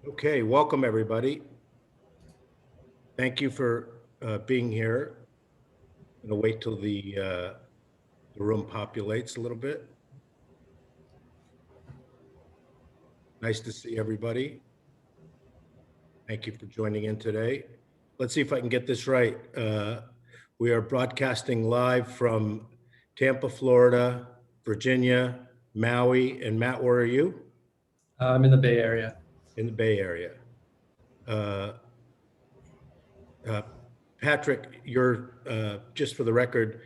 Okay, welcome everybody. Thank you for being here. I'm gonna wait till the room populates a little bit. Nice to see everybody. Thank you for joining in today. Let's see if I can get this right. We are broadcasting live from Tampa, Florida, Virginia, Maui, and Matt, where are you? I'm in the Bay Area. In the Bay Area. Uh, uh, Patrick, you're just for the record,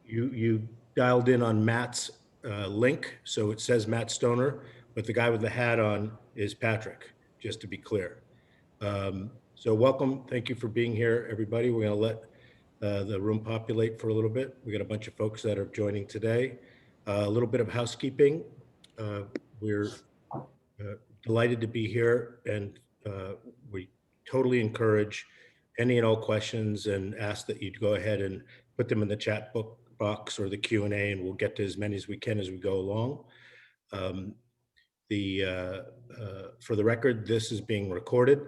you dialed in on Matt's link, so it says Matt Stoner, but the guy with the hat on is Patrick, just to be clear. So welcome, thank you for being here, everybody. We're going to let the room populate for a little bit. We got a bunch of folks that are joining today. A little bit of housekeeping. We're delighted to be here, and we totally encourage any and all questions and ask that you go ahead and put them in the chat box or the Q&A, and we'll get to as many as we can as we go along. For the record, this is being recorded.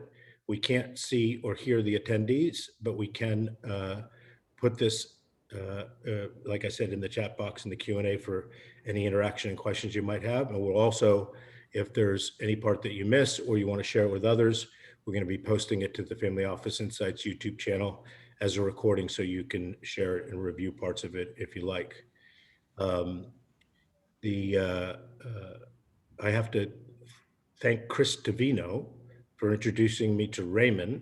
We can't see or hear the attendees, but we can put this, like I said, in the chat box in the Q&A for any interaction and questions you might have. And we'll also, if there's any part that you miss or you want to share it with others, we're going to be posting it to the Family Office Insights YouTube channel as a recording so you can share it and review parts of it if you like. I have to thank Chris Tavino for introducing me to Raymond,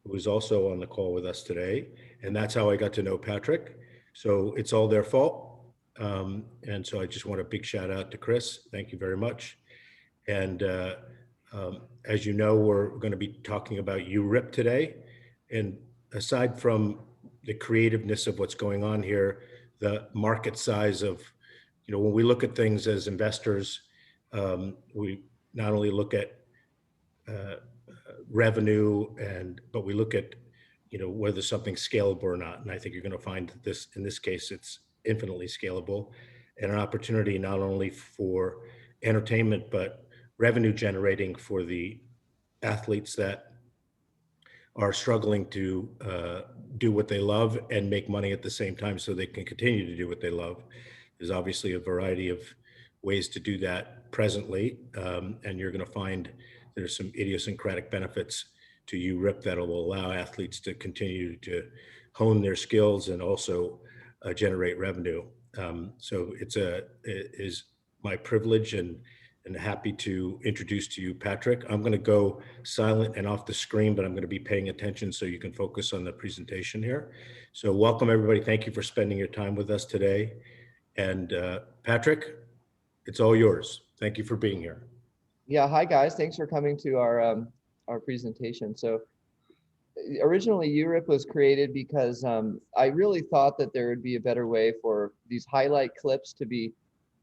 who is also on the call with us today. And that's how I got to know Patrick. So it's all their fault. And so I just want a big shout out to Chris. Thank you very much. And as you know, we're going to be talking about YouRip today. And aside from the creativeness of what's going on here, the market size of, when we look at things as investors, we not only look at revenue, but we look at, whether something's scalable or not. And I think you're going to find this, in this case, it's infinitely scalable and an opportunity not only for entertainment, but revenue generating for the athletes that are struggling to do what they love and make money at the same time so they can continue to do what they love. There's obviously a variety of ways to do that presently, and you're going to find there's some idiosyncratic benefits to YouRip that will allow athletes to continue to hone their skills and also generate revenue. So it is my privilege and happy to introduce to you Patrick. I'm going to go silent and off the screen, but I'm going to be paying attention so you can focus on the presentation here. So welcome everybody. Thank you for spending your time with us today. And Patrick, it's all yours. Thank you for being here. Yeah, hi guys. Thanks for coming to our presentation. So originally YouRip was created because I really thought that there would be a better way for these highlight clips to be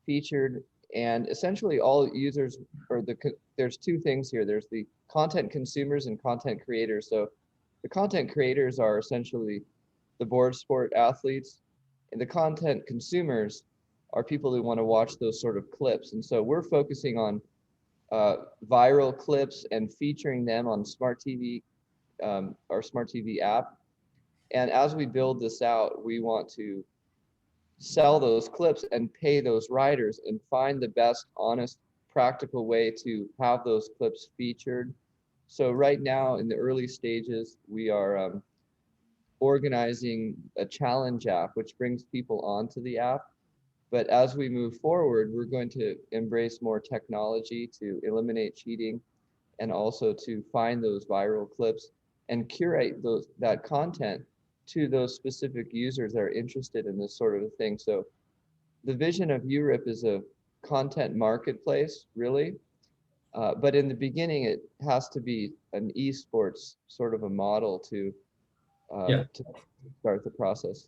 featured, and essentially all users, there's two things here. There's the content consumers and content creators. So the content creators are essentially the board sport athletes, and the content consumers are people who want to watch those sort of clips. And so we're focusing on viral clips and featuring them on smart TV, our smart TV app. And as we build this out, we want to sell those clips and pay those writers and find the best, honest, practical way to have those clips featured. So right now in the early stages, we are organizing a challenge app, which brings people onto the app. But as we move forward, we're going to embrace more technology to eliminate cheating and also to find those viral clips and curate that content to those specific users that are interested in this sort of a thing. So the vision of YouRip is a content marketplace, really. But in the beginning, it has to be an esports sort of a model to start the process.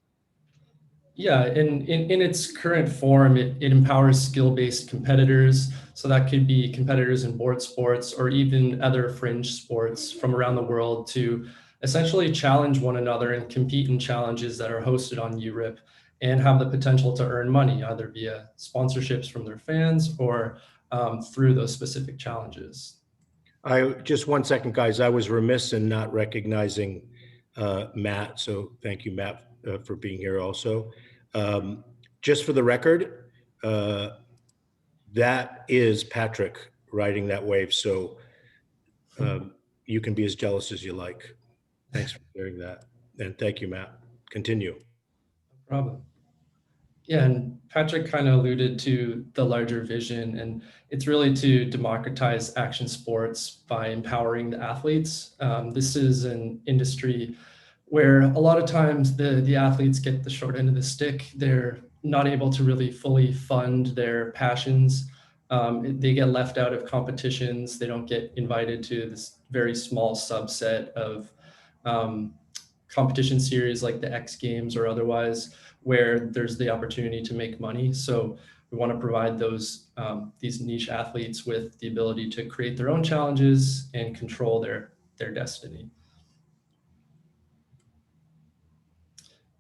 Yeah, in its current form, it empowers skill-based competitors. So that could be competitors in board sports or even other fringe sports from around the world to essentially challenge one another and compete in challenges that are hosted on YouRip and have the potential to earn money, either via sponsorships from their fans or through those specific challenges. Just 1 second, guys. I was remiss in not recognizing Matt. So thank you, Matt, for being here also. Just for the record, that is Patrick riding that wave. So you can be as jealous as you like. Thanks for sharing that. And thank you, Matt. Continue. No problem. Yeah, and Patrick kind of alluded to the larger vision, and it's really to democratize action sports by empowering the athletes. This is an industry where a lot of times the athletes get the short end of the stick. They're not able to really fully fund their passions. They get left out of competitions. They don't get invited to this very small subset of competition series like the X Games or otherwise, where there's the opportunity to make money. So we want to provide these niche athletes with the ability to create their own challenges and control their destiny.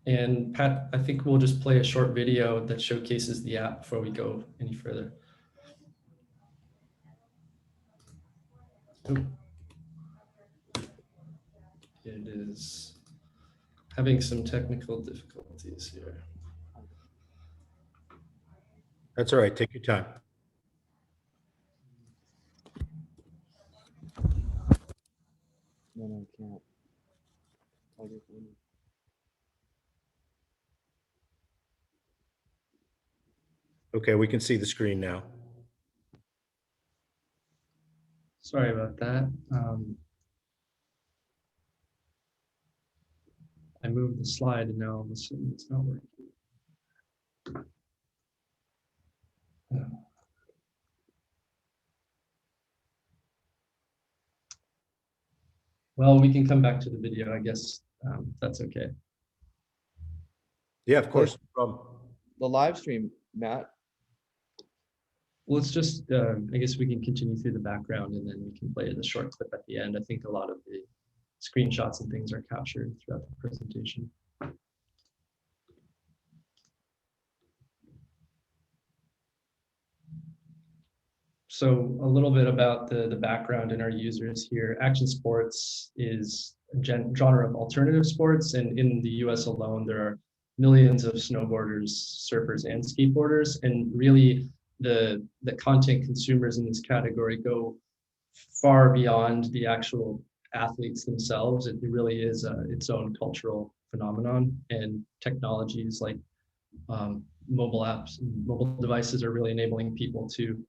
And Pat, I think we'll just play a short video that showcases the app before we go any further. It is having some technical difficulties here. That's all right. Take your time. No, I can't. Okay, we can see the screen now. Sorry about that. I moved the slide and now all of a sudden it's not working. Well, we can come back to the video, I guess. That's okay. Yeah, of course. No problem. The live stream, Matt. Well, it's just, I guess we can continue through the background and then we can play the short clip at the end. I think a lot of the screenshots and things are captured throughout the presentation. So a little bit about the background in our users here. Action sports is a genre of alternative sports, and in the US alone, there are millions of snowboarders, surfers, and skateboarders, and really the content consumers in this category go far beyond the actual athletes themselves. It really is its own cultural phenomenon, and technologies like mobile apps and mobile devices are really enabling people to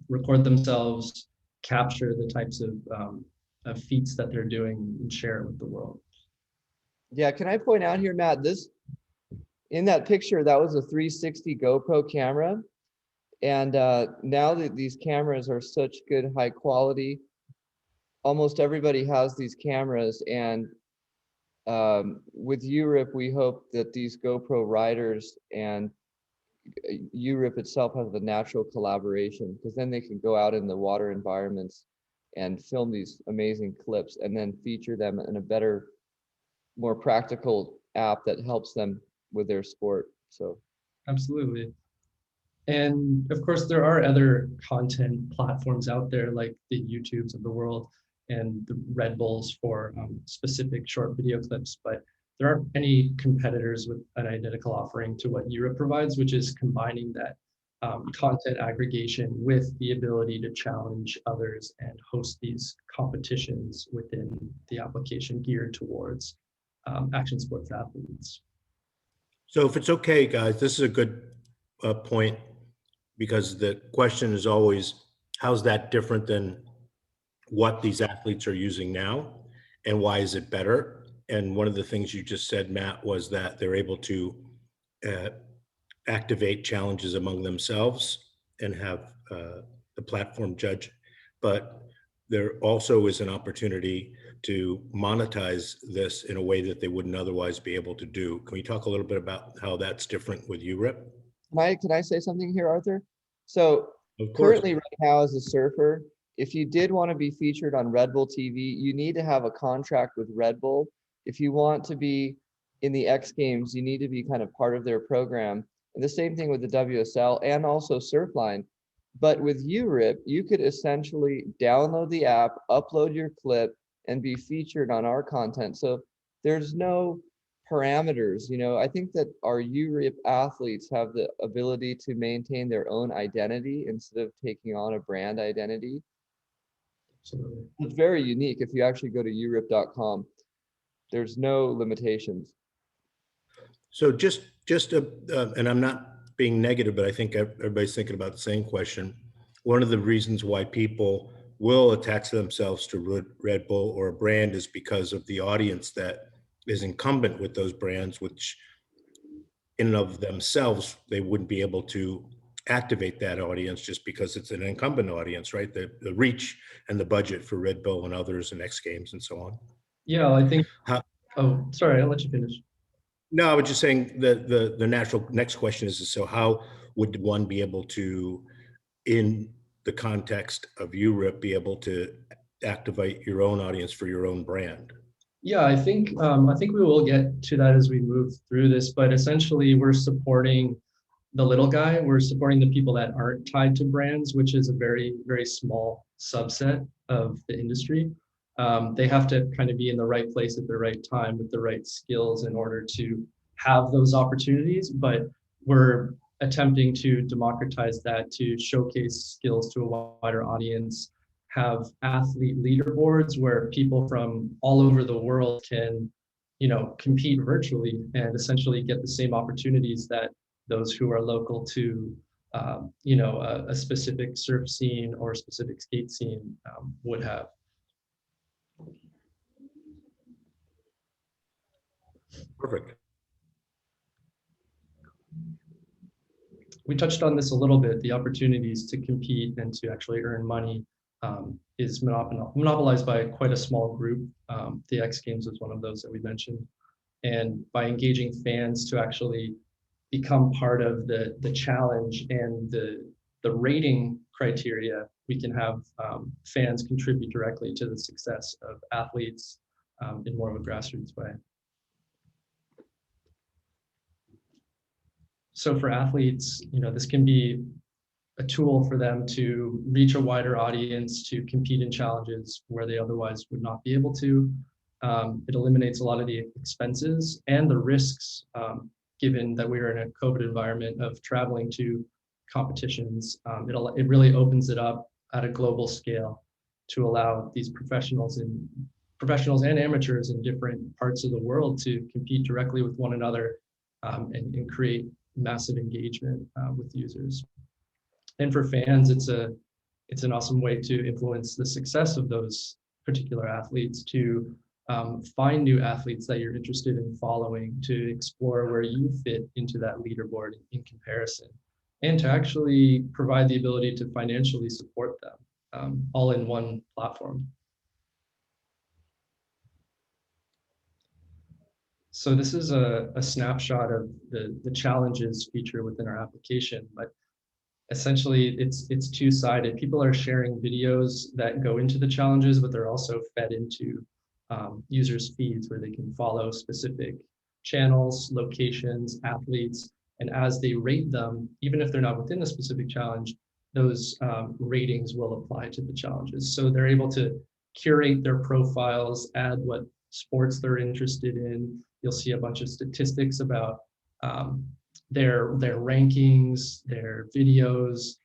record themselves, capture the types of feats that they're doing, and share it with the world. Yeah, can I point out here, Matt, in that picture, that was a 360 GoPro camera. And now that these cameras are such good high quality, almost everybody has these cameras. And with YouRip, we hope that these GoPro riders and YouRip itself has a natural collaboration, because then they can go out in the water environments and film these amazing clips and then feature them in a better, more practical app that helps them with their sport. So absolutely. And of course, there are other content platforms out there like the YouTubes of the world and the Red Bulls for specific short video clips, but there aren't any competitors with an identical offering to what YouRip provides, which is combining that content aggregation with the ability to challenge others and host these competitions within the application geared towards action sports athletes. So if it's okay, guys, this is a good point, because the question is always, how's that different than what these athletes are using now, and why is it better? And one of the things you just said, Matt, was that they're able to activate challenges among themselves and have the platform judge. But there also is an opportunity to monetize this in a way that they wouldn't otherwise be able to do. Can we talk a little bit about how that's different with YouRip? Can I say something here, Arthur? So Of course. currently right now as a surfer, if you did want to be featured on Red Bull TV, you need to have a contract with Red Bull. If you want to be in the X Games, you need to be kind of part of their program. And the same thing with the WSL and also Surfline. But with YouRip, you could essentially download the app, upload your clip, and be featured on our content. So there's no parameters. I think that our YouRip athletes have the ability to maintain their own identity instead of taking on a brand identity. Absolutely. It's very unique. If you actually go to yourip.com, there's no limitations. So and I'm not being negative, but I think everybody's thinking about the same question. One of the reasons why people will attach themselves to Red Bull or a brand is because of the audience that is incumbent with those brands, which in and of themselves, they wouldn't be able to activate that audience just because it's an incumbent audience, right? The reach and the budget for Red Bull and others and X Games and so on. Yeah, I think. How, Oh, sorry, I'll let you finish. No, I was just saying the natural next question is, so how would one be able to, in the context of YouRip, be able to activate your own audience for your own brand? Yeah, I think we will get to that as we move through this, but essentially we're supporting the little guy. We're supporting the people that aren't tied to brands, which is a very, very small subset of the industry. They have to kind of be in the right place at the right time with the right skills in order to have those opportunities. But we're attempting to democratize that, to showcase skills to a wider audience, have athlete leaderboards where people from all over the world can, compete virtually and essentially get the same opportunities that those who are local to a specific surf scene or a specific skate scene would have. Perfect. We touched on this a little bit. The opportunities to compete and to actually earn money is monopolized by quite a small group. The X Games was one of those that we mentioned. And by engaging fans to actually become part of the challenge and the rating criteria, we can have fans contribute directly to the success of athletes in more of a grassroots way. So for athletes, this can be a tool for them to reach a wider audience, to compete in challenges where they otherwise would not be able to. It eliminates a lot of the expenses and the risks, given that we are in a COVID environment of traveling to competitions. It really opens it up at a global scale to allow these professionals and amateurs in different parts of the world to compete directly with one another and create massive engagement with users. And for fans, it's an awesome way to influence the success of those particular athletes, to find new athletes that you're interested in following, to explore where you fit into that leaderboard in comparison, and to actually provide the ability to financially support them all in one platform. So this is a snapshot of the challenges feature within our application, but essentially it's two-sided. People are sharing videos that go into the challenges, but they're also fed into users' feeds where they can follow specific channels, locations, athletes, and as they rate them, even if they're not within a specific challenge, those ratings will apply to the challenges. So they're able to curate their profiles, add what sports they're interested in. You'll see a bunch of statistics about their rankings, their videos,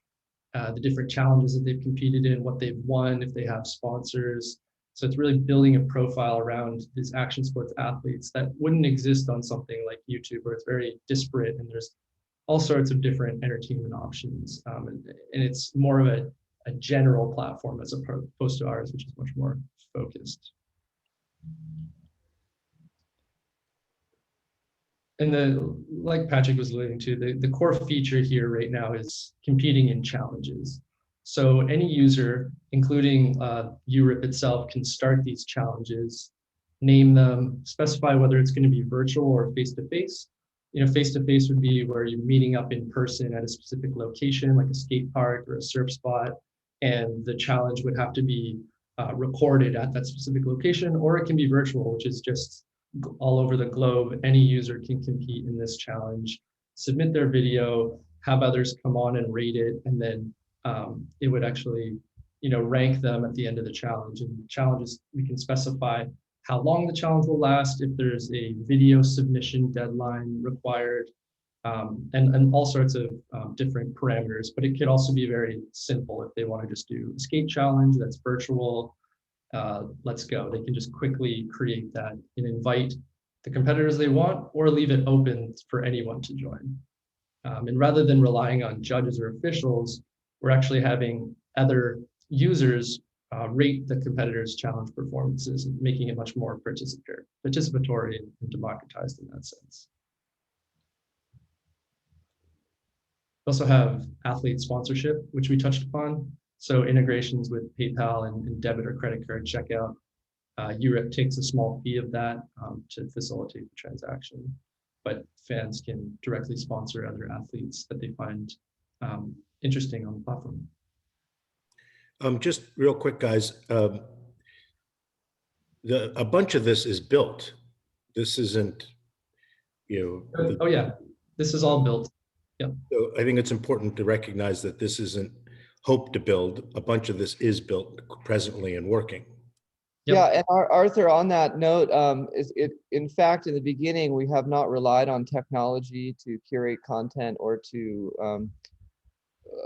the different challenges that they've competed in, what they've won, if they have sponsors. So it's really building a profile around these action sports athletes that wouldn't exist on something like YouTube, where it's very disparate and there's all sorts of different entertainment options. And it's more of a general platform as opposed to ours, which is much more focused. And like Patrick was alluding to, the core feature here right now is competing in challenges. So any user, including YouRip itself, can start these challenges, name them, specify whether it's going to be virtual or face-to-face. Face-to-face would be where you're meeting up in person at a specific location, like a skate park or a surf spot, and the challenge would have to be recorded at that specific location, or it can be virtual, which is just all over the globe. Any user can compete in this challenge, submit their video, have others come on and rate it, and then it would actually, rank them at the end of the challenge. And challenges, we can specify how long the challenge will last, if there's a video submission deadline required, and all sorts of different parameters. But it could also be very simple if they want to just do a skate challenge that's virtual. Let's go. They can just quickly create that and invite the competitors they want, or leave it open for anyone to join. And rather than relying on judges or officials, we're actually having other users rate the competitors' challenge performances, and making it much more participatory and democratized in that sense. We also have athlete sponsorship, which we touched upon. So integrations with PayPal and debit or credit card checkout. YouRip takes a small fee of that to facilitate the transaction, but fans can directly sponsor other athletes that they find interesting on the platform. Just real quick, guys. A bunch of this is built. This isn't, Oh yeah, this is all built. Yeah. So I think it's important to recognize that this isn't hope to build. A bunch of this is built presently and working. Yep. Yeah, and Arthur, on that note, in fact, in the beginning, we have not relied on technology to curate content or to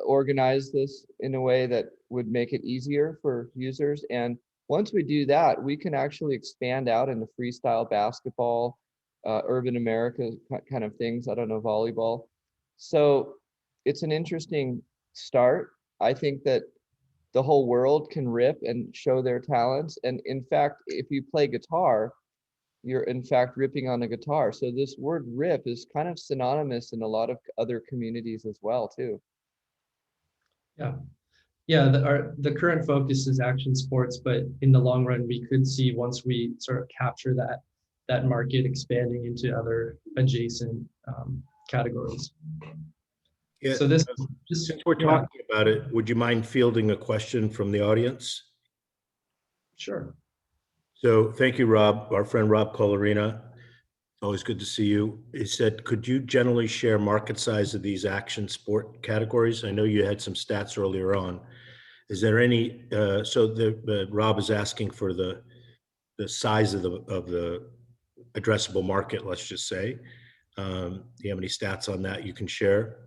organize this in a way that would make it easier for users. And once we do that, we can actually expand out into freestyle basketball, urban America kind of things. I don't know, volleyball. So it's an interesting start. I think that the whole world can rip and show their talents. And in fact, if you play guitar, you're in fact ripping on a guitar. So this word rip is kind of synonymous in a lot of other communities as well, too. Yeah. Yeah, the current focus is action sports, but in the long run, we could see, once we sort of capture that market, expanding into other adjacent categories. Yeah. So this, Since we're talking about it, would you mind fielding a question from the audience? Sure. So thank you, Rob, our friend Rob Colorina. Always good to see you. He said, could you generally share market size of these action sport categories? I know you had some stats earlier on. Is there any, Rob is asking for the size of the addressable market, let's just say. Do you have any stats on that you can share?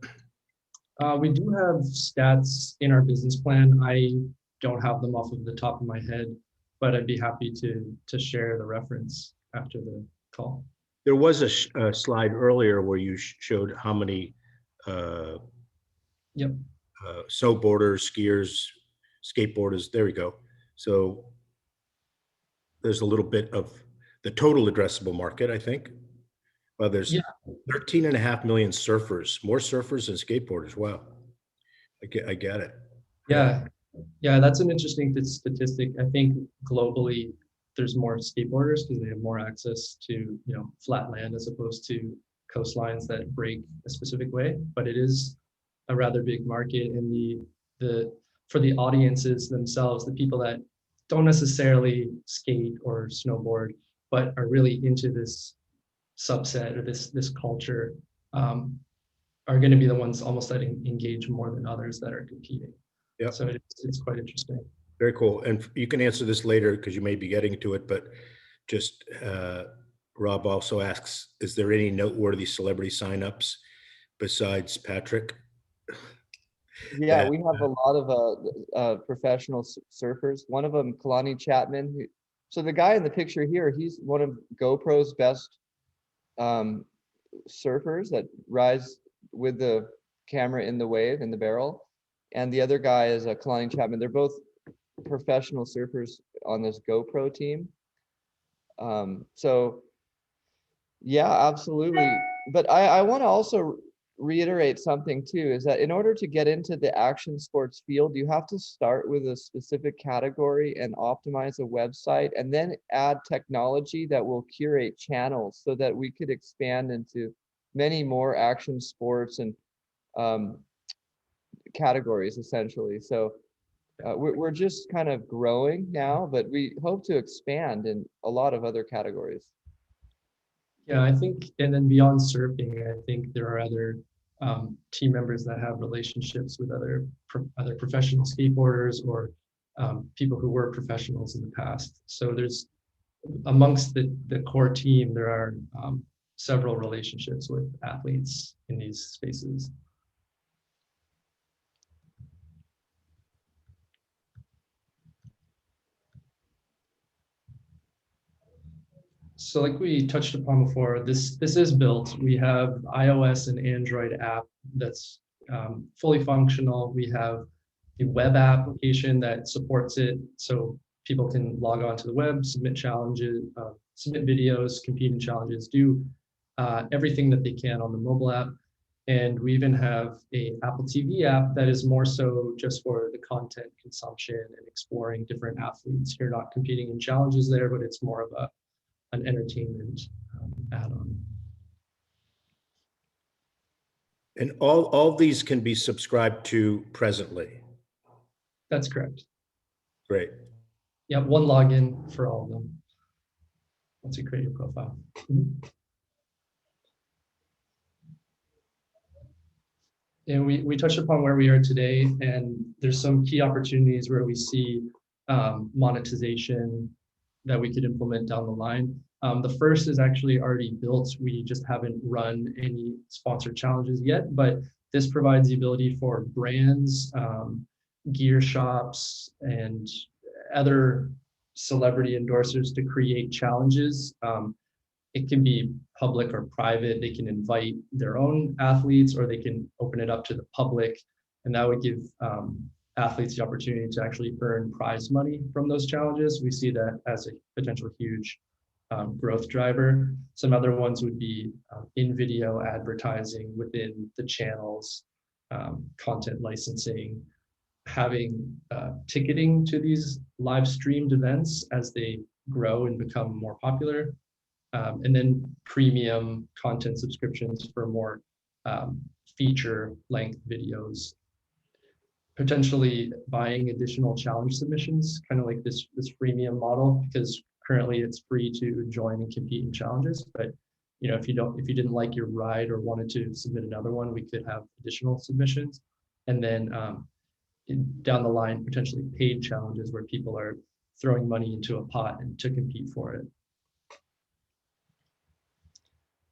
We do have stats in our business plan. I don't have them off of the top of my head, but I'd be happy to share the reference after the call. There was a slide earlier where you showed how many snowboarders, skiers, skateboarders. There we go. So there's a little bit of the total addressable market, I think. Well, there's 13.5 million surfers, more surfers than skateboarders. Wow. I get it. Yeah. Yeah, that's an interesting statistic. I think globally there's more skateboarders because they have more access to, flat land as opposed to coastlines that break a specific way. But it is a rather big market, and for the audiences themselves, the people that don't necessarily skate or snowboard, but are really into this subset or this culture, are going to be the ones almost that engage more than others that are competing. Yeah. So it's quite interesting. Very cool. And you can answer this later because you may be getting to it, but just Rob also asks, is there any noteworthy celebrity signups besides Patrick? Yeah, we have a lot of professional surfers. One of them, Kalani Chapman. So the guy in the picture here, he's one of GoPro's best surfers that rise with the camera in the wave, in the barrel. And the other guy is Kalani Chapman. They're both professional surfers on this GoPro team. So yeah, absolutely. But I want to also reiterate something too, is that in order to get into the action sports field, you have to start with a specific category and optimize a website, and then add technology that will curate channels so that we could expand into many more action sports and categories essentially. So we're just kind of growing now, but we hope to expand in a lot of other categories. Yeah, I think, and then beyond surfing, I think there are other team members that have relationships with other professional skateboarders or people who were professionals in the past. So there's amongst the core team, there are several relationships with athletes in these spaces. So like we touched upon before, this is built. We have iOS and Android app that's fully functional. We have a web application that supports it, so people can log on to the web, submit challenges, submit videos, compete in challenges, do everything that they can on the mobile app. And we even have a Apple TV app that is more so just for the content consumption and exploring different athletes. You're not competing in challenges there, but it's more of an entertainment add-on. And all these can be subscribed to presently. That's correct. Great. Yeah, one login for all of them once you create your profile. And we touched upon where we are today, and there's some key opportunities where we see monetization that we could implement down the line. The first is actually already built. We just haven't run any sponsored challenges yet, but this provides the ability for brands, gear shops, and other celebrity endorsers to create challenges. It can be public or private. They can invite their own athletes, or they can open it up to the public, and that would give athletes the opportunity to actually earn prize money from those challenges. We see that as a potential huge growth driver. Some other ones would be in-video advertising within the channels, content licensing, having ticketing to these live streamed events as they grow and become more popular, and then premium content subscriptions for more feature length videos, potentially buying additional challenge submissions, kind of like this freemium model, because currently it's free to join and compete in challenges. But if you didn't like your ride or wanted to submit another one, we could have additional submissions, and then down the line potentially paid challenges where people are throwing money into a pot and to compete for it.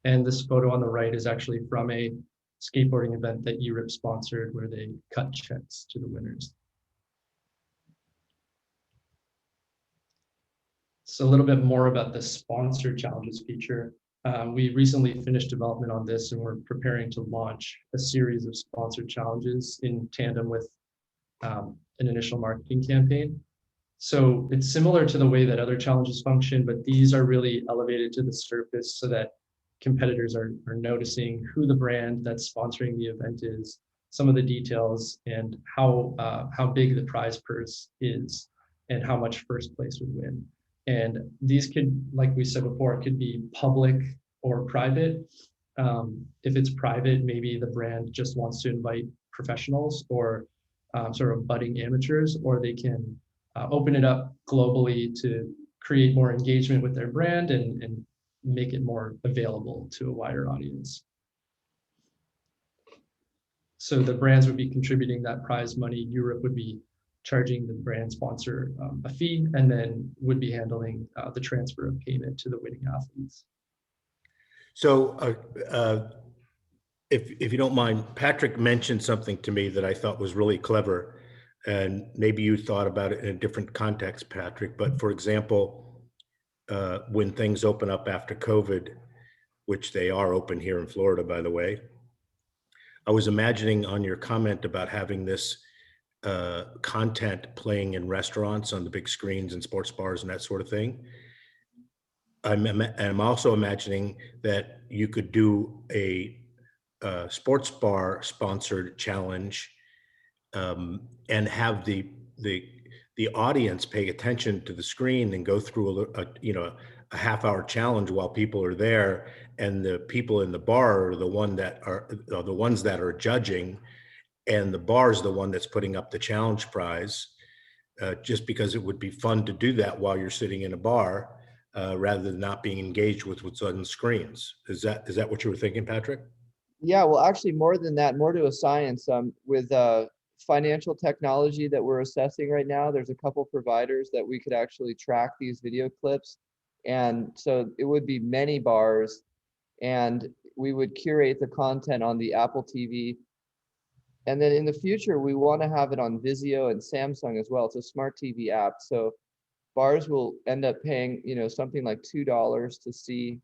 And this photo on the right is actually from a skateboarding event that YouRip sponsored, where they cut checks to the winners. So a little bit more about the sponsored challenges feature. We recently finished development on this, and we're preparing to launch a series of sponsored challenges in tandem with an initial marketing campaign. So it's similar to the way that other challenges function, but these are really elevated to the surface so that competitors are noticing who the brand that's sponsoring the event is, some of the details, and how big the prize purse is, and how much first place would win. And these could, like we said before, it could be public or private. If it's private, maybe the brand just wants to invite professionals or sort of budding amateurs, or they can open it up globally to create more engagement with their brand and make it more available to a wider audience. So the brands would be contributing that prize money. YouRip would be charging the brand sponsor a fee, and then would be handling the transfer of payment to the winning athletes. So if you don't mind, Patrick mentioned something to me that I thought was really clever, and maybe you thought about it in a different context, Patrick, but for example, when things open up after COVID, which they are open here in Florida, by the way, I was imagining on your comment about having this content playing in restaurants on the big screens and sports bars and that sort of thing. I'm also imagining that you could do a sports bar sponsored challenge and have the audience pay attention to the screen and go through a half-hour challenge while people are there, and the people in the bar are the ones that are judging, and the bar is the one that's putting up the challenge prize, just because it would be fun to do that while you're sitting in a bar, rather than not being engaged with what's on the screens. Is that what you were thinking, Patrick? Yeah, well, actually, more than that, more to a science. With financial technology that we're assessing right now, there's a couple providers that we could actually track these video clips, and so it would be many bars, and we would curate the content on the Apple TV, and then in the future we want to have it on Vizio and Samsung as well. It's a smart TV app, so bars will end up paying, something like $2 to see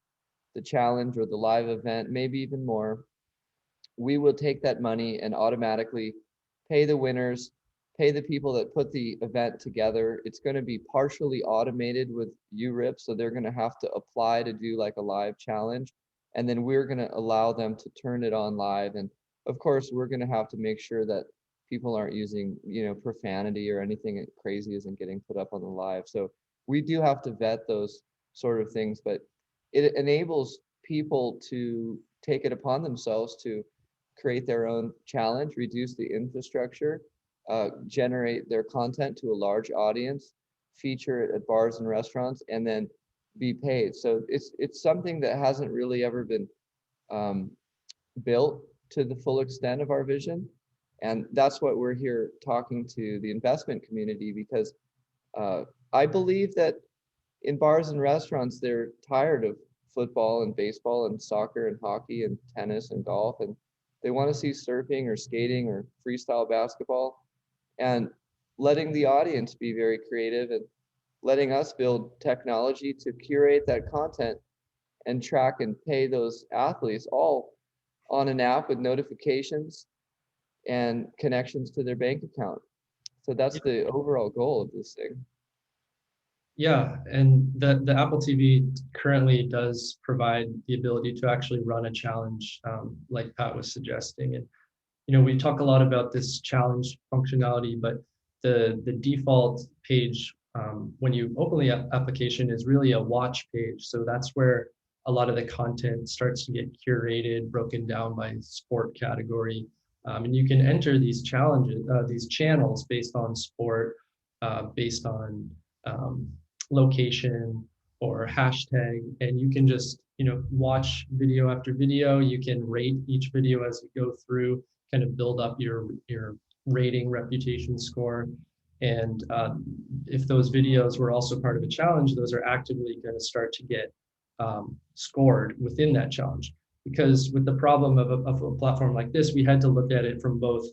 the challenge or the live event, maybe even more. We will take that money and automatically pay the winners, pay the people that put the event together. It's going to be partially automated with YouRip, so they're going to have to apply to do like a live challenge, and then we're going to allow them to turn it on live. And of course, we're going to have to make sure that people aren't using, profanity or anything crazy isn't getting put up on the live. So we do have to vet those sort of things, but it enables people to take it upon themselves to create their own challenge, reduce the infrastructure, generate their content to a large audience, feature it at bars and restaurants, and then be paid. So it's something that hasn't really ever been built to the full extent of our vision. And that's what we're here talking to the investment community, because I believe that in bars and restaurants, they're tired of football and baseball and soccer and hockey and tennis and golf, and they want to see surfing or skating or freestyle basketball, and letting the audience be very creative and letting us build technology to curate that content and track and pay those athletes all on an app with notifications and connections to their bank account. So that's the overall goal of this thing. Yeah, and the Apple TV currently does provide the ability to actually run a challenge, like Pat was suggesting. And we talk a lot about this challenge functionality, but the default page when you open the application is really a watch page. So that's where a lot of the content starts to get curated, broken down by sport category, and you can enter these challenges, these channels based on sport, based on location or hashtag, and you can just watch video after video. You can rate each video as you go through, kind of build up your rating reputation score. And if those videos were also part of a challenge, those are actively going to start to get scored within that challenge. Because with the problem of a platform like this, we had to look at it from both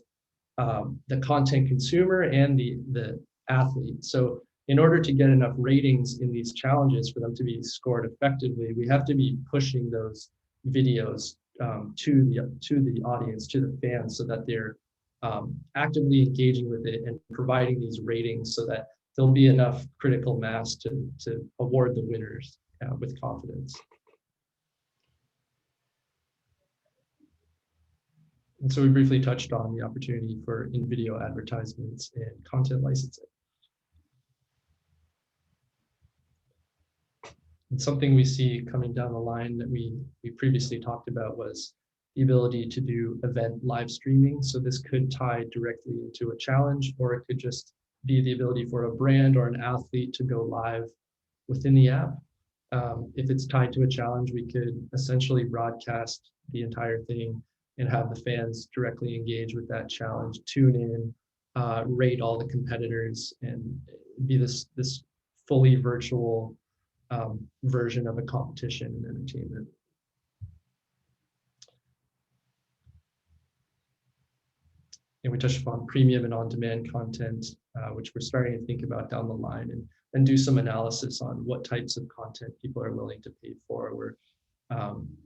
the content consumer and the athlete. So in order to get enough ratings in these challenges for them to be scored effectively, we have to be pushing those videos to the audience, to the fans, so that they're actively engaging with it and providing these ratings, so that there'll be enough critical mass to award the winners with confidence. And so we briefly touched on the opportunity for in-video advertisements and content licensing. And something we see coming down the line that we previously talked about was the ability to do event live streaming. So this could tie directly into a challenge, or it could just be the ability for a brand or an athlete to go live within the app. If it's tied to a challenge, we could essentially broadcast the entire thing and have the fans directly engage with that challenge, tune in, rate all the competitors, and be this fully virtual version of a competition and entertainment. And we touched upon premium and on-demand content, which we're starting to think about down the line, and do some analysis on what types of content people are willing to pay for. We're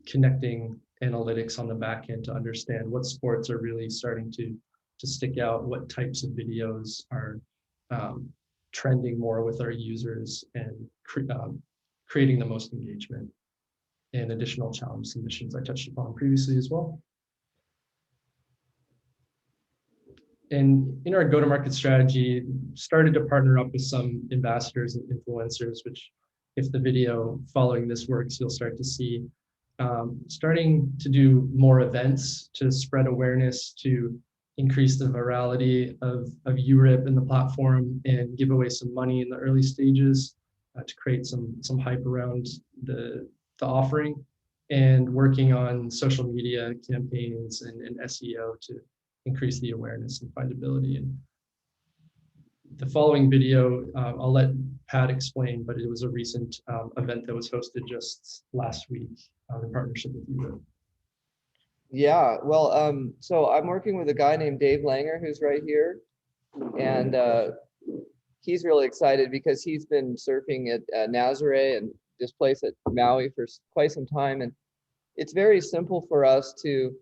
connecting analytics on the back end to understand what sports are really starting to stick out, what types of videos are trending more with our users, and creating the most engagement, and additional challenge submissions I touched upon previously as well. And in our go-to-market strategy, started to partner up with some ambassadors and influencers, which, if the video following this works, you'll start to see, starting to do more events to spread awareness, to increase the virality of YouRip in the platform, and give away some money in the early stages to create some hype around the offering, and working on social media campaigns and SEO to increase the awareness and findability. And the following video, I'll let Pat explain, but it was a recent event that was hosted just last week in partnership with YouRip. Yeah, well, so I'm working with a guy named Dave Langer, who's right here, and he's really excited because he's been surfing at Nazare and this place at Maui for quite some time, and it's very simple for us to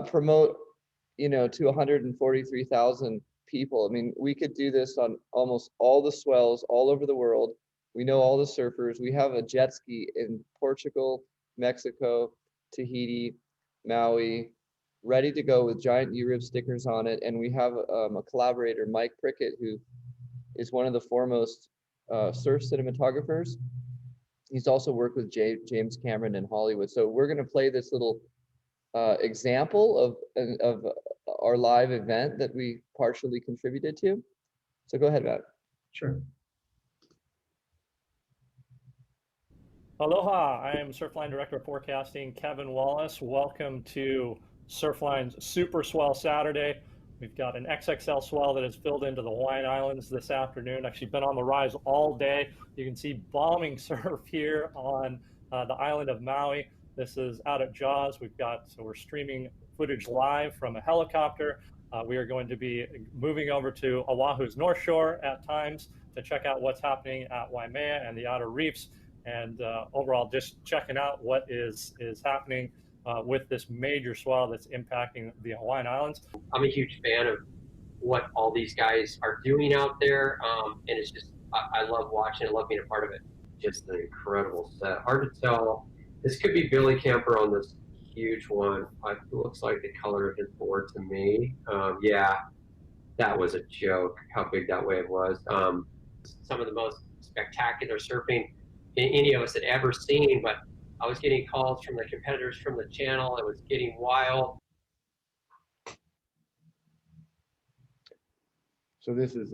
promote, to 143,000 people. I mean, we could do this on almost all the swells all over the world. We know all the surfers. We have a jet ski in Portugal, Mexico, Tahiti, Maui, ready to go with giant YouRip stickers on it. And we have a collaborator, Mike Prickett, who is one of the foremost surf cinematographers. He's also worked with James Cameron in Hollywood. So we're going to play this little example of our live event that we partially contributed to. So go ahead, Matt. Sure. Aloha, I am Surfline Director of Forecasting, Kevin Wallace. Welcome to Surfline's Super Swell Saturday. We've got an XXL swell that has filled into the Hawaiian Islands this afternoon. Actually been on the rise all day. You can see bombing surf here on the island of Maui. This is out at Jaws. So we're streaming footage live from a helicopter. We are going to be moving over to Oahu's North Shore at times to check out what's happening at Waimea and the outer reefs. And overall, just checking out what is happening with this major swell that's impacting the Hawaiian Islands. I'm a huge fan of what all these guys are doing out there, and it's just, I love watching it, love being a part of it. Just an incredible set. Hard to tell. This could be Billy Camper on this huge one. It looks like the color of his board to me. Yeah, that was a joke, how big that wave was. Some of the most spectacular surfing any of us had ever seen, but I was getting calls from the competitors from the channel. It was getting wild. So this is,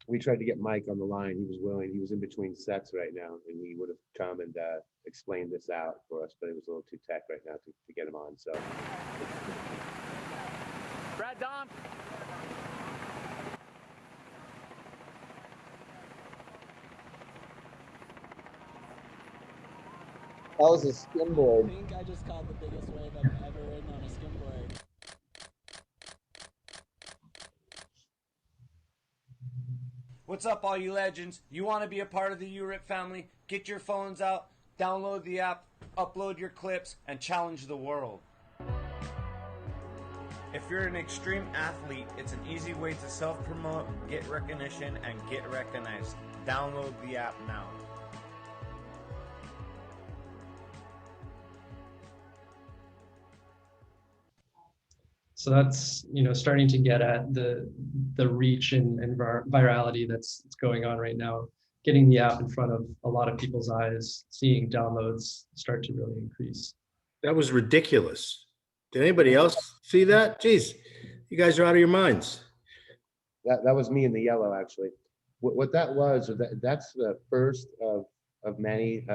we tried to get Mike on the line. He was willing. He was in between sets right now, and he would have come and explained this out for us, but it was a little too tech right now to get him on. So, Brad Dom. That was a skimboard. I think I just caught the biggest wave I've ever ridden on a skimboard. What's up, all you legends? You want to be a part of the YouRip family? Get your phones out, download the app, upload your clips, and challenge the world. If you're an extreme athlete, it's an easy way to self-promote, get recognition, and get recognized. Download the app now. So that's starting to get at the reach and virality that's going on right now. Getting the app in front of a lot of people's eyes, seeing downloads start to really increase. That was ridiculous. Did anybody else see that? Geez, you guys are out of your minds. that was me in the yellow, actually. What that was, that's the first of many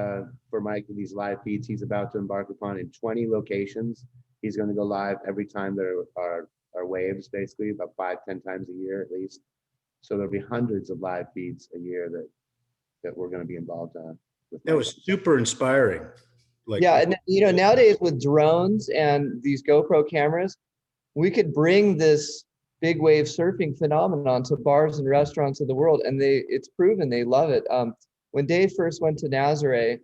for Mike, these live feeds he's about to embark upon in 20 locations. He's going to go live every time there are waves, basically about 5-10 times a year at least. So there'll be hundreds of live feeds a year that we're going to be involved with. That was super inspiring. Yeah, and nowadays with drones and these GoPro cameras, we could bring this big wave surfing phenomenon to bars and restaurants of the world, and it's proven they love it. When Dave first went to Nazare,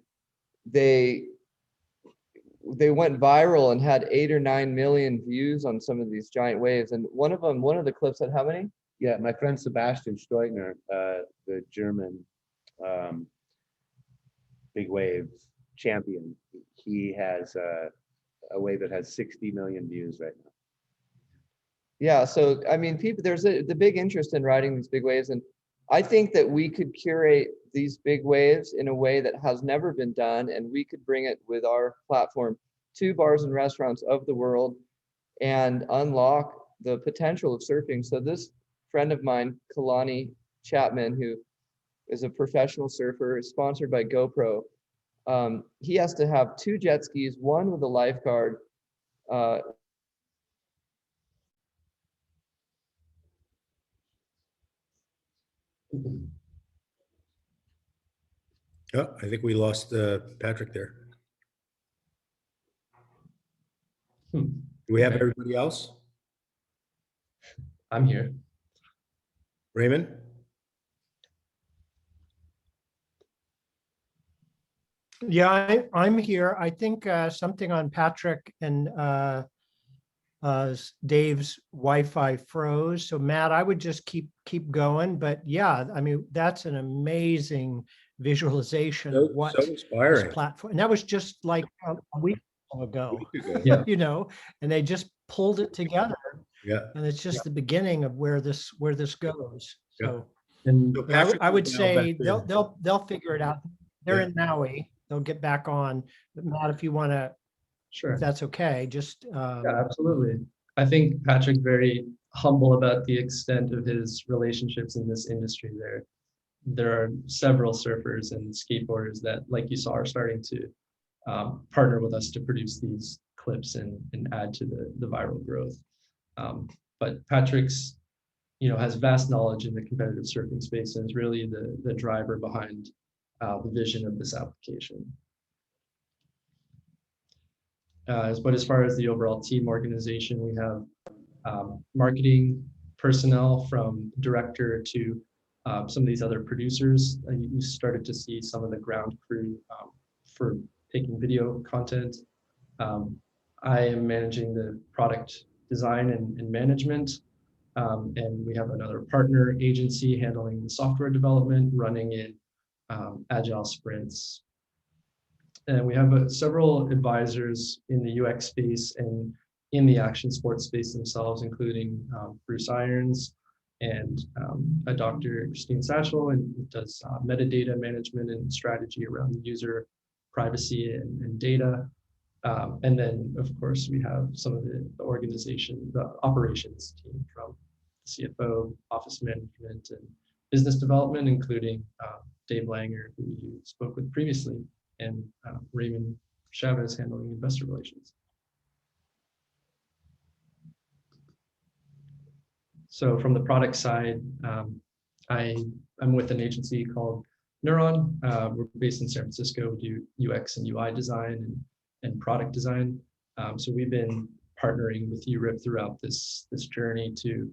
they went viral and had 8 or 9 million views on some of these giant waves. And one of the clips had how many? Yeah, my friend Sebastian Steugner, the German big wave champion, he has a wave that has 60 million views right now. Yeah, so I mean, there's the big interest in riding these big waves, and I think that we could curate these big waves in a way that has never been done, and we could bring it with our platform to bars and restaurants of the world and unlock the potential of surfing. So this friend of mine, Kalani Chapman, who is a professional surfer, is sponsored by GoPro. he has to have 2 jet skis, one with a lifeguard. Oh, I think we lost Patrick there. Hmm. Do we have Okay. everybody else? I'm here. Raymond? Yeah, I'm here. I think something on Patrick and Dave's Wi-Fi froze. So Matt, I would just keep going. But yeah, I mean, that's an amazing visualization of what So this inspiring. platform. And that was just like a week ago, Yeah. you know, and they just pulled it together. Yeah. And it's just the beginning of where this goes. Yeah. So, And So but I, Patrick I would is now back say in. they'll figure it out. They're Yeah. in Maui. They'll get back on. But Matt, if you want to, sure. if that's okay, just Yeah, absolutely. I think Patrick's very humble about the extent of his relationships in this industry. There are several surfers and skateboarders that, like you saw, are starting to partner with us to produce these clips and add to the viral growth. But Patrick's, has vast knowledge in the competitive surfing space and is really the driver behind the vision of this application. But as far as the overall team organization, we have marketing personnel from director to some of these other producers. You started to see some of the ground crew for taking video content. I am managing the product design and management. And we have another partner agency handling the software development, running in agile sprints. And we have several advisors in the UX space and in the action sports space themselves, including Bruce Irons and a Dr. Christine Satchel, and does metadata management and strategy around user privacy and data. And then, of course, we have some of the organization, the operations team from CFO, office management, and business development, including Dave Langer, who you spoke with previously, and Raymond Chavez handling investor relations. So from the product side, I'm with an agency called Neuron. We're based in San Francisco. We do UX and UI design and product design. So we've been partnering with YouRip throughout this journey to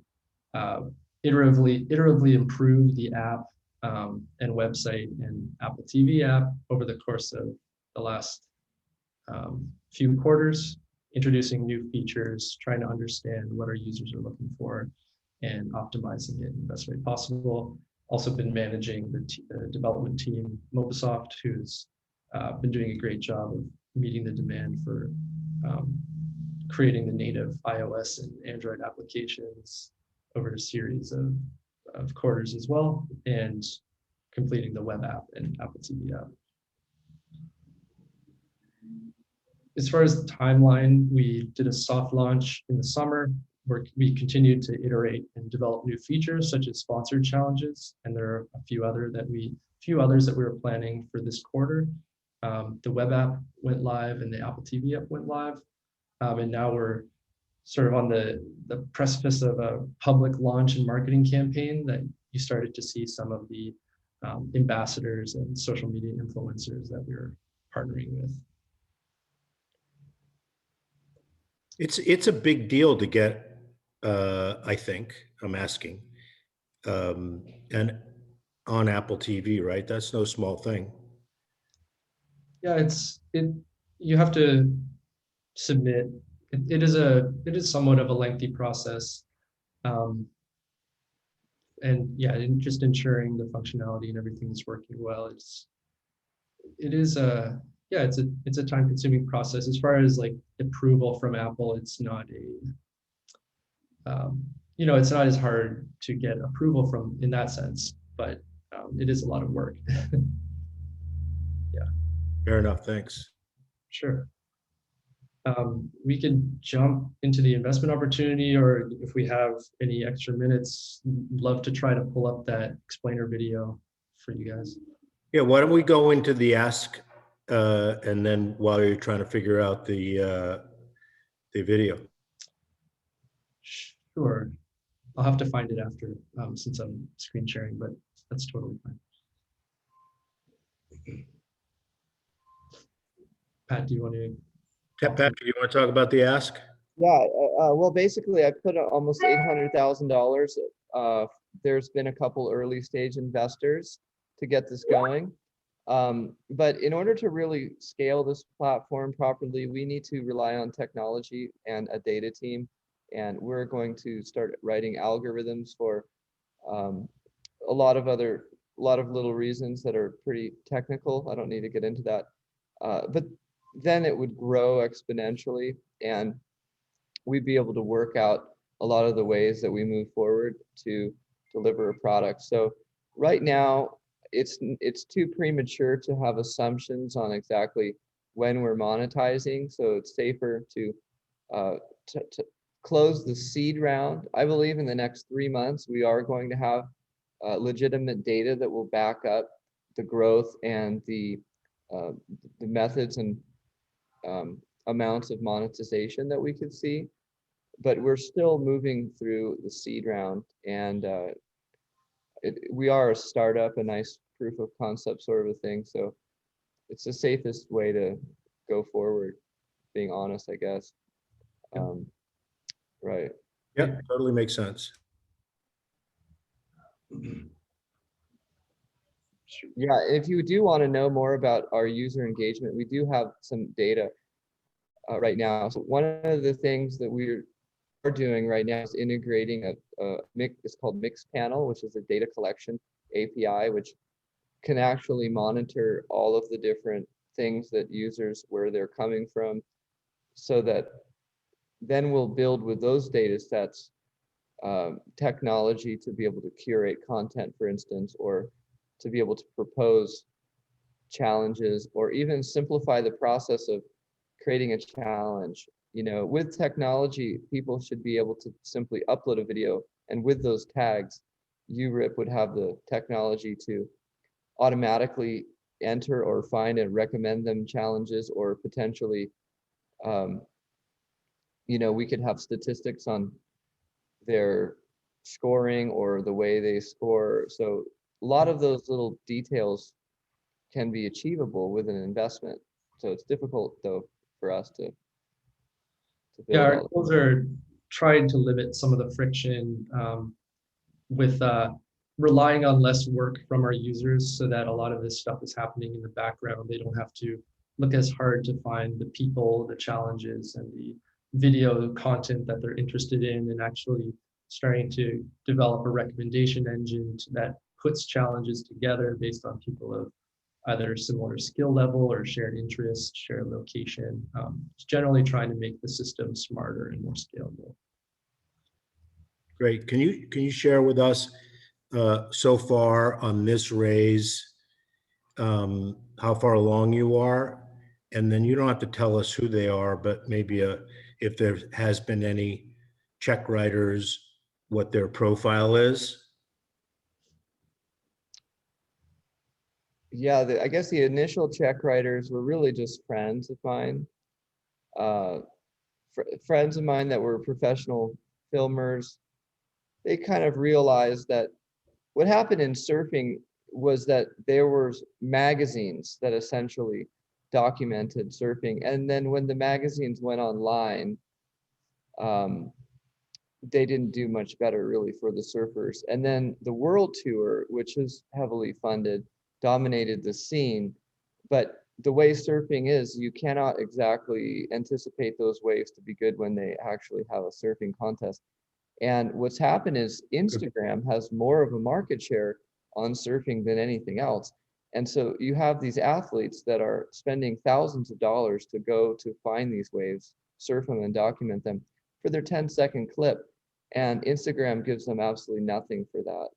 iteratively improve the app and website and Apple TV app over the course of the last few quarters, introducing new features, trying to understand what our users are looking for, and optimizing it in the best way possible. Also been managing the development team, Mobisoft, who's been doing a great job of meeting the demand for creating the native iOS and Android applications over a series of quarters as well, and completing the web app and Apple TV app. As far as the timeline, we did a soft launch in the summer where we continued to iterate and develop new features such as sponsored challenges, and there are a few others that we were planning for this quarter. The web app went live and the Apple TV app went live, and now we're sort of on the precipice of a public launch and marketing campaign that you started to see some of the ambassadors and social media influencers that we're partnering with. It's a big deal to get, I think, I'm asking, and on Apple TV, right? That's no small thing. Yeah, you have to submit. It is somewhat of a lengthy process, and yeah, just ensuring the functionality and everything is working well. It's a time-consuming process. As far as like approval from Apple, it's not it's not as hard to get approval from in that sense, but it is a lot of work. Yeah. Fair enough. Thanks. Sure. We could jump into the investment opportunity, or if we have any extra minutes, love to try to pull up that explainer video for you guys. Yeah, why don't we go into the ask and then while you're trying to figure out the video. Sure. I'll have to find it after, since I'm screen sharing, but that's totally fine. Pat, do you want to? Patrick, you want to talk about the ask? Yeah, well, basically, I put almost $800,000. There's been a couple early stage investors to get this going. But in order to really scale this platform properly, we need to rely on technology and a data team. And we're going to start writing algorithms for a lot of little reasons that are pretty technical. I don't need to get into that. But then it would grow exponentially, and we'd be able to work out a lot of the ways that we move forward to deliver a product. So right now, it's too premature to have assumptions on exactly when we're monetizing. So it's safer to close the seed round. I believe in the next 3 months, we are going to have legitimate data that will back up the growth and the methods and amounts of monetization that we could see. But we're still moving through the seed round, and we are a startup, a nice proof of concept sort of a thing. So it's the safest way to go forward, being honest, I guess. Right. Yep, totally makes sense. Yeah, if you do want to know more about our user engagement, we do have some data right now. So one of the things that we are doing right now is integrating it's called Mixpanel, which is a data collection API, which can actually monitor all of the different things that users, where they're coming from, so that then we'll build with those data sets technology to be able to curate content, for instance, or to be able to propose challenges, or even simplify the process of creating a challenge. You know, with technology, people should be able to simply upload a video, and with those tags, YouRip would have the technology to automatically enter or find and recommend them challenges, or potentially, you know, we could have statistics on their scoring or the way they score. So a lot of those little details can be achievable with an investment. So it's difficult though for us to build. Yeah, our goals are trying to limit some of the friction with relying on less work from our users, so that a lot of this stuff is happening in the background. They don't have to look as hard to find the people, the challenges, and the video content that they're interested in, and actually starting to develop a recommendation engine that puts challenges together based on people of either similar skill level or shared interests, shared location. Generally trying to make the system smarter and more scalable. Great. Can you share with us so far on this raise how far along you are? And then you don't have to tell us who they are, but maybe if there has been any check writers, what their profile is. Yeah, I guess the initial check writers were really just friends of mine. Friends of mine that were professional filmers. They kind of realized that what happened in surfing was that there were magazines that essentially documented surfing. And then when the magazines went online, they didn't do much better really for the surfers. And then the world tour, which is heavily funded, dominated the scene. But the way surfing is, you cannot exactly anticipate those waves to be good when they actually have a surfing contest. And what's happened is Instagram has more of a market share on surfing than anything else. And so you have these athletes that are spending thousands of dollars to go to find these waves, surf them, and document them for their 10-second clip. And Instagram gives them absolutely nothing for that.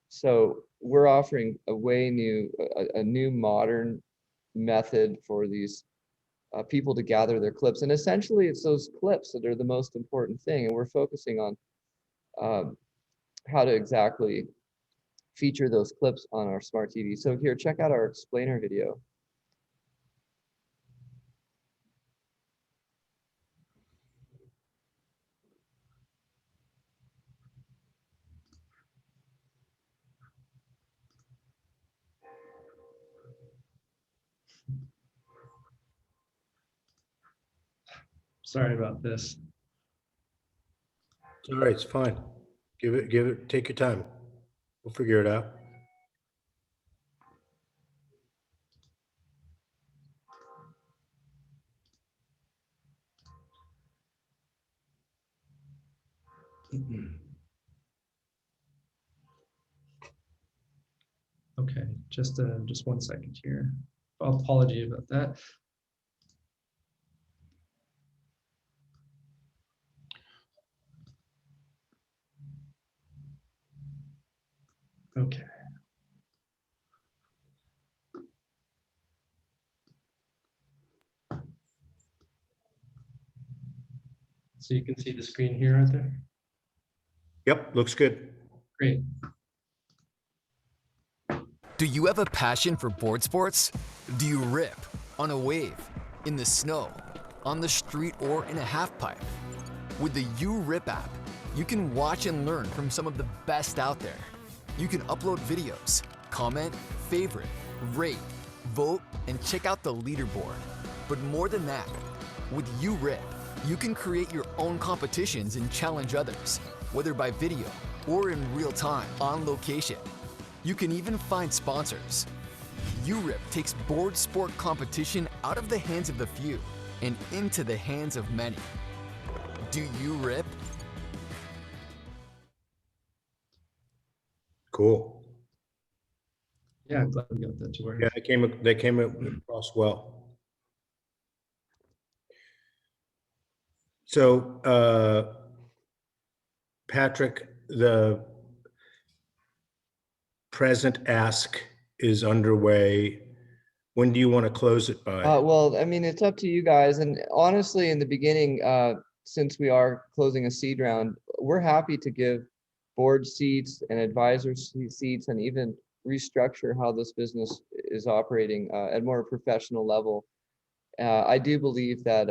So we're offering a new modern method for these people to gather their clips. And essentially it's those clips that are the most important thing. And we're focusing on how to exactly feature those clips on our smart TV. So here, check out our explainer video. Sorry about this. It's all right, it's fine. Take your time. We'll figure it out. Okay, just 1 second here. Apology about that. Okay. So you can see the screen here right there. Yep, looks good. Great. Do you have a passion for board sports? Do you rip on a wave, in the snow, on the street, or in a half pipe? With the YouRip app, you can watch and learn from some of the best out there. You can upload videos, comment, favorite, rate, vote, and check out the leaderboard. But more than that, with YouRip, you can create your own competitions and challenge others, whether by video or in real time, on location. You can even find sponsors. YouRip takes board sport competition out of the hands of the few and into the hands of many. Do you rip? Cool. Yeah, I'm glad we got that to work. Yeah, they came across well. So, Patrick, the present ask is underway. When do you want to close it by? Well, I mean, it's up to you guys. And honestly, in the beginning, since we are closing a seed round, we're happy to give board seats and advisor seats and even restructure how this business is operating at more professional level. I do believe that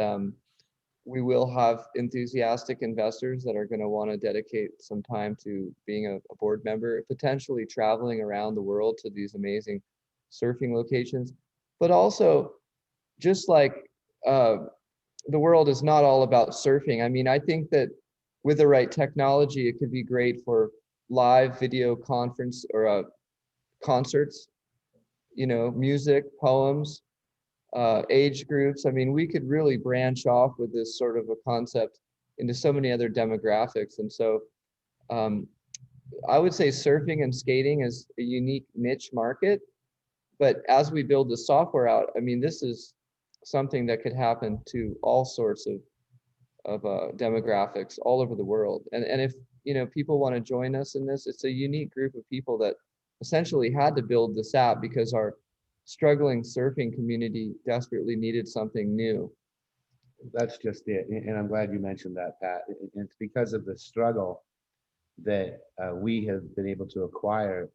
we will have enthusiastic investors that are going to want to dedicate some time to being a board member, potentially traveling around the world to these amazing surfing locations. But also, just like the world is not all about surfing. I mean, I think that with the right technology, it could be great for live video conference or concerts, music, poems, age groups. I mean, we could really branch off with this sort of a concept into so many other demographics. And so I would say surfing and skating is a unique niche market. But as we build the software out, I mean, this is something that could happen to all sorts of demographics all over the world. And if people want to join us in this, it's a unique group of people that essentially had to build this app because our struggling surfing community desperately needed something new. That's just it. And I'm glad you mentioned that, Pat. And it's because of the struggle that we have been able to acquire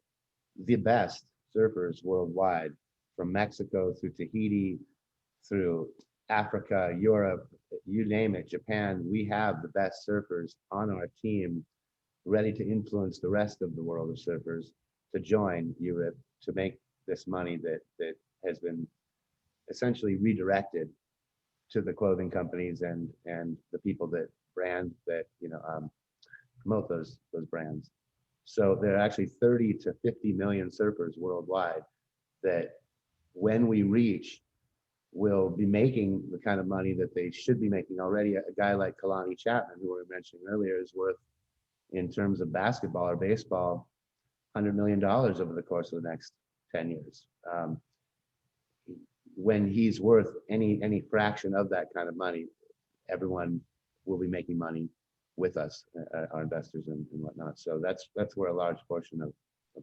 the best surfers worldwide, from Mexico through Tahiti, through Africa, Europe, you name it, Japan. We have the best surfers on our team ready to influence the rest of the world of surfers to join YouRip, to make this money that has been essentially redirected to the clothing companies and the people that promote those brands. So there are actually 30 to 50 million surfers worldwide that, when we reach, will be making the kind of money that they should be making already. A guy like Kalani Chapman, who we were mentioning earlier, is worth, in terms of basketball or baseball, $100 million over the course of the next 10 years. When he's worth any fraction of that kind of money, everyone will be making money with us, our investors and whatnot. So that's where a large portion of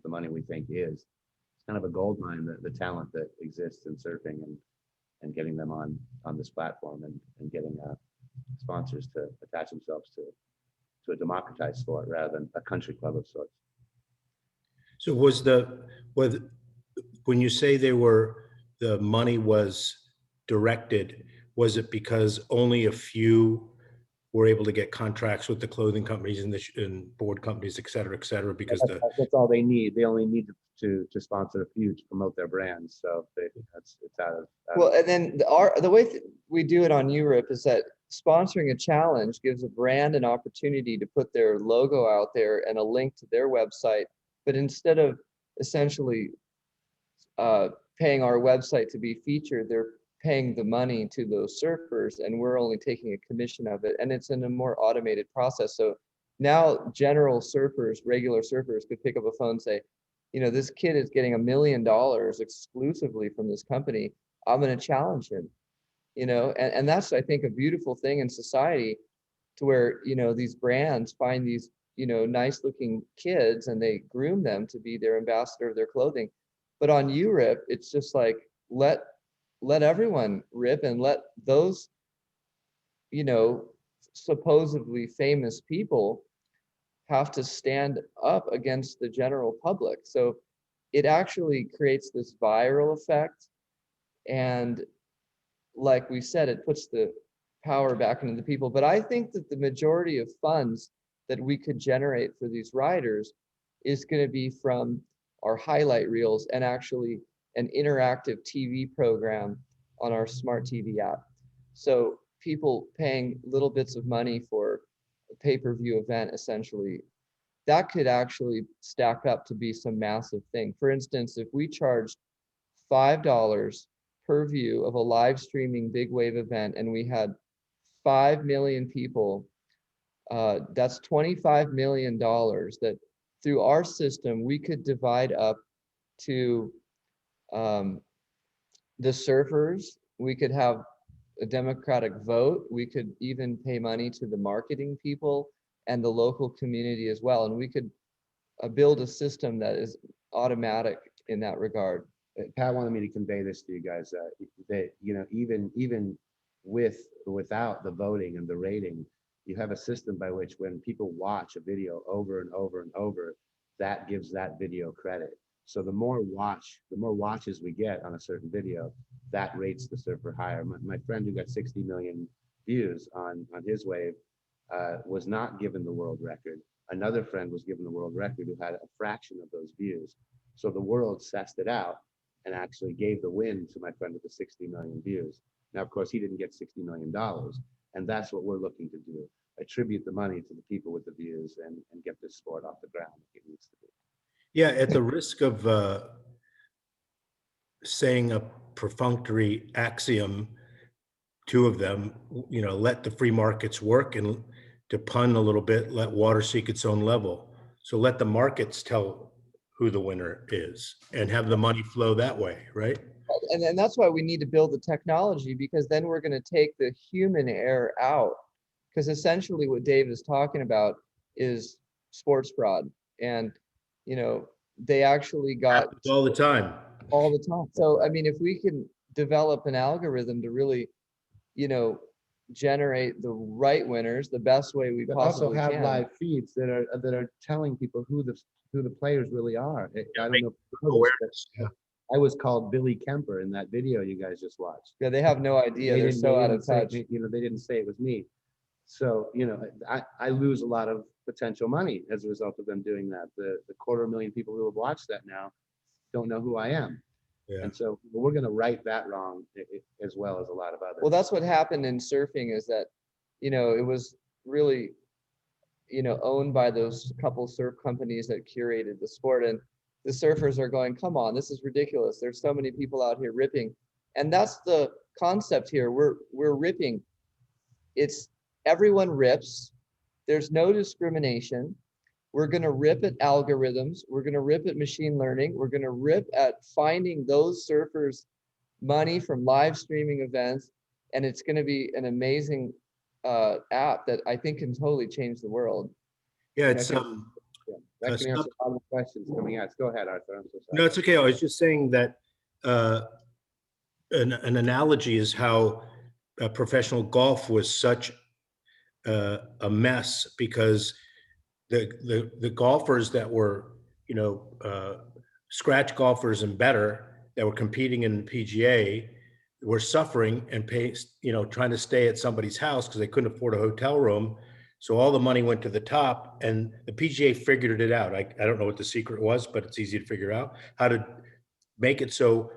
the money, we think, is. It's kind of a gold mine, the talent that exists in surfing, and getting them on this platform, and getting sponsors to attach themselves to a democratized sport rather than a country club of sorts. So when you say the money was directed, was it because only a few we're able to get contracts with the clothing companies and board companies, et cetera, because That's all they need. They only need to sponsor a few to promote their brands. So it's out of. Well, and then the way we do it on YouRip is that sponsoring a challenge gives a brand an opportunity to put their logo out there and a link to their website. But instead of essentially paying our website to be featured, they're paying the money to those surfers, and we're only taking a commission of it. And it's in a more automated process. So now general surfers, regular surfers could pick up a phone and say, this kid is getting $1 million exclusively from this company. I'm going to challenge him, and that's, I think, a beautiful thing in society, to where, these brands find these, nice looking kids and they groom them to be their ambassador of their clothing. But on YouRip, it's just like, let everyone rip, and let those, supposedly famous people have to stand up against the general public. So it actually creates this viral effect. And like we said, it puts the power back into the people. But I think that the majority of funds that we could generate for these riders is going to be from our highlight reels and actually an interactive TV program on our smart TV app. So people paying little bits of money for a pay-per-view event, essentially, that could actually stack up to be some massive thing. For instance, if we charged $5 per view of a live streaming big wave event, and we had 5 million people, that's $25 million that through our system we could divide up to the surfers. We could have a democratic vote. We could even pay money to the marketing people and the local community as well. And we could build a system that is automatic in that regard. Pat wanted me to convey this to you guys, that even without the voting and the rating, you have a system by which when people watch a video over and over and over, that gives that video credit. So the more watches we get on a certain video, that rates the surfer higher. My friend who got 60 million views on his wave was not given the world record. Another friend was given the world record who had a fraction of those views. So the world sussed it out and actually gave the win to my friend with the 60 million views. Now, of course, he didn't get $60 million. And that's what we're looking to do. Attribute the money to the people with the views and get this sport off the ground like it needs to be. Yeah, at the risk of saying a perfunctory axiom, two of them, let the free markets work, and to pun a little bit, let water seek its own level. So let the markets tell who the winner is and have the money flow that way, right? And that's why we need to build the technology, because then we're going to take the human error out. Because essentially what Dave is talking about is sports fraud. And, they actually got all the time. So, I mean, if we can develop an algorithm to really, generate the right winners the best way we possibly also have can. live feeds that are telling people who the players really are. I don't know. Awareness. Yeah. I was called Billy Kemper in that video you guys just watched. Yeah, they have no idea. They're so out of touch. They didn't say it was me. So, I lose a lot of potential money as a result of them doing that. The 250,000 people who have watched that now don't know who I am. Yeah. And so we're going to right that wrong as well as a lot of others. Well, that's what happened in surfing, is that, it was really, owned by those couple surf companies that curated the sport. And the surfers are going, come on, this is ridiculous. There's so many people out here ripping. And that's the concept here. We're ripping. It's everyone rips. There's no discrimination. We're going to rip at algorithms. We're going to rip at machine learning. We're going to rip at finding those surfers money from live streaming events. And it's going to be an amazing app that I think can totally change the world. Yeah, it's that can answer all the questions coming out. Go ahead, Arthur. I'm so sorry. No, it's okay. I was just saying that an analogy is how professional golf was such a mess, because the golfers that were, scratch golfers and better, that were competing in PGA, were suffering and trying to stay at somebody's house because they couldn't afford a hotel room. So all the money went to the top, and the PGA figured it out. I don't know what the secret was, but it's easy to figure out how to make it so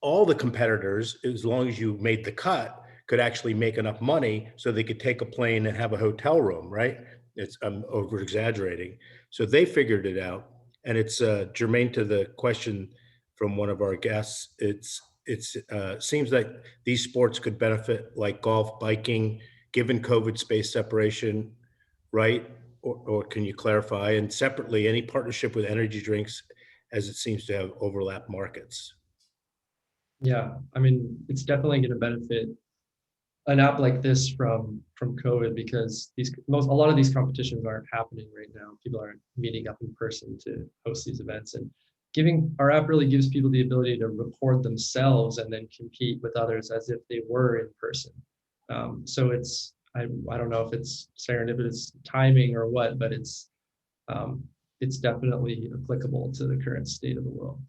all the competitors, as long as you made the cut, could actually make enough money so they could take a plane and have a hotel room, right? I'm over exaggerating. So they figured it out. And it's germane to the question from one of our guests. It's seems like these sports could benefit like golf, biking, given COVID space separation, right? Or can you clarify? And separately, any partnership with energy drinks, as it seems to have overlap markets. Yeah, I mean, it's definitely going to benefit an app like this from COVID, because a lot of these competitions aren't happening right now. People aren't meeting up in person to host these events, and our app really gives people the ability to record themselves and then compete with others as if they were in person. So I don't know if it's serendipitous timing or what, but it's definitely applicable to the current state of the world.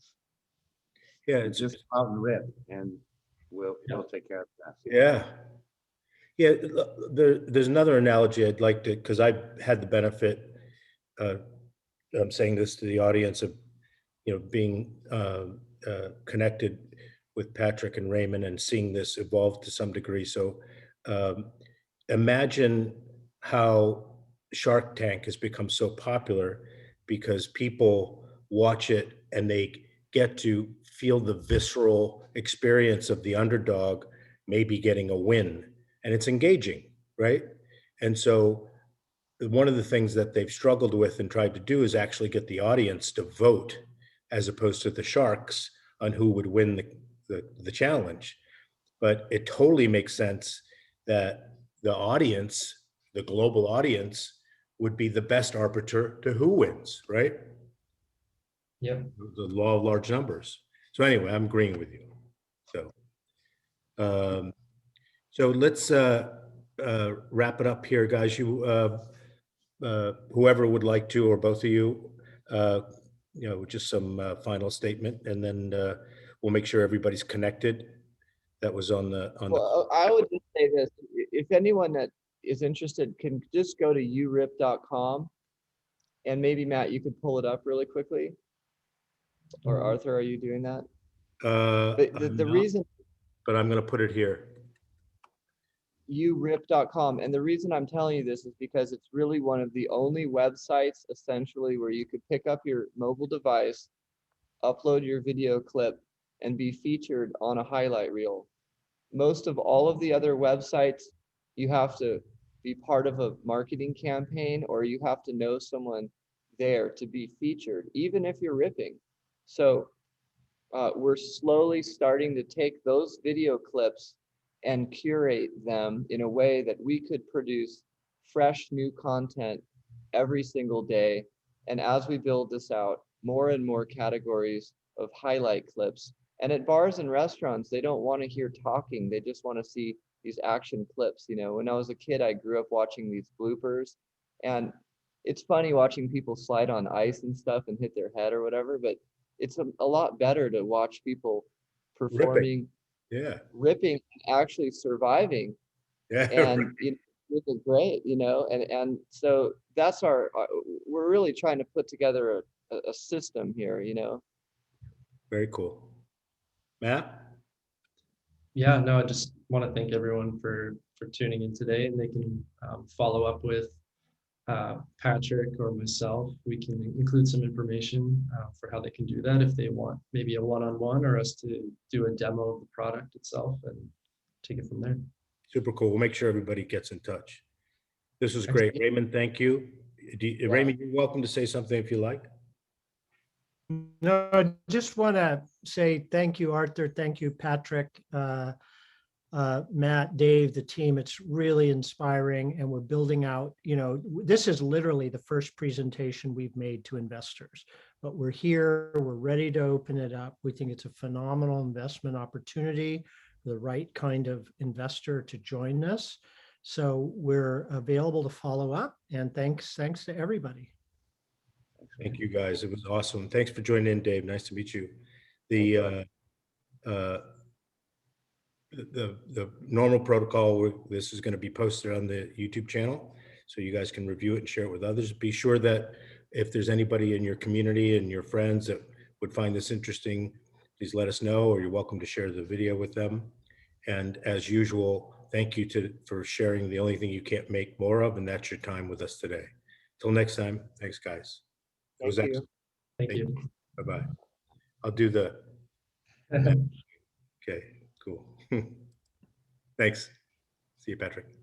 Yeah, It's just out and rip, and we'll take care of that. Yeah. Yeah, there's another analogy I'd like to, because I've had the benefit, I'm saying this to the audience, of being connected with Patrick and Raymond and seeing this evolve to some degree. So imagine how Shark Tank has become so popular because people watch it and they get to feel the visceral experience of the underdog maybe getting a win, and it's engaging, right? And so one of the things that they've struggled with and tried to do is actually get the audience to vote, as opposed to the sharks, on who would win the challenge. But it totally makes sense that the audience, the global audience, would be the best arbiter to who wins, right? Yeah. The law of large numbers. So anyway, I'm agreeing with you. So let's wrap it up here, guys. Whoever would like to, or both of you, just some final statement, and then we'll make sure everybody's connected. That was on the. Well, I would just say this: if anyone that is interested can just go to yourip.com, and maybe Matt, you could pull it up really quickly. Or Arthur, are you doing that? The reason. But I'm going to put it here. YouRip.com, and the reason I'm telling you this is because it's really one of the only websites essentially where you could pick up your mobile device, upload your video clip, and be featured on a highlight reel. Most of all of the other websites, you have to be part of a marketing campaign, or you have to know someone there to be featured, even if you're ripping. So we're slowly starting to take those video clips and curate them in a way that we could produce fresh new content every single day. And as we build this out, more and more categories of highlight clips. And at bars and restaurants, they don't want to hear talking. They just want to see these action clips. When I was a kid, I grew up watching these bloopers, and it's funny watching people slide on ice and stuff and hit their head or whatever, but it's a lot better to watch people performing, ripping, and actually surviving. Yeah. And it's great, and so that's we're really trying to put together a system here, Very cool. Matt? Yeah, no, I just want to thank everyone for tuning in today, and they can follow up with Patrick or myself. We can include some information for how they can do that if they want maybe a one-on-one, or us to do a demo of the product itself and take it from there. Super cool. We'll make sure everybody gets in touch. This was great. Raymond, thank you. Raymond, you're welcome to say something if you like. No, I just want to say thank you, Arthur. Thank you, Patrick, Matt, Dave, the team. It's really inspiring, and we're building out, this is literally the first presentation we've made to investors, but we're here, we're ready to open it up. We think it's a phenomenal investment opportunity, the right kind of investor to join this. So we're available to follow up, and thanks to everybody. Thank you, guys. It was awesome. Thanks for joining in, Dave. Nice to meet you. the normal protocol, this is going to be posted on the YouTube channel, so you guys can review it and share it with others. Be sure that if there's anybody in your community and your friends that would find this interesting, please let us know, or you're welcome to share the video with them. And as usual, thank you for sharing the only thing you can't make more of, and that's your time with us today. Till next time, thanks, guys. It was Thank you. excellent. Thank you. Bye-bye. I'll do the, okay, cool. Thanks. See you, Patrick.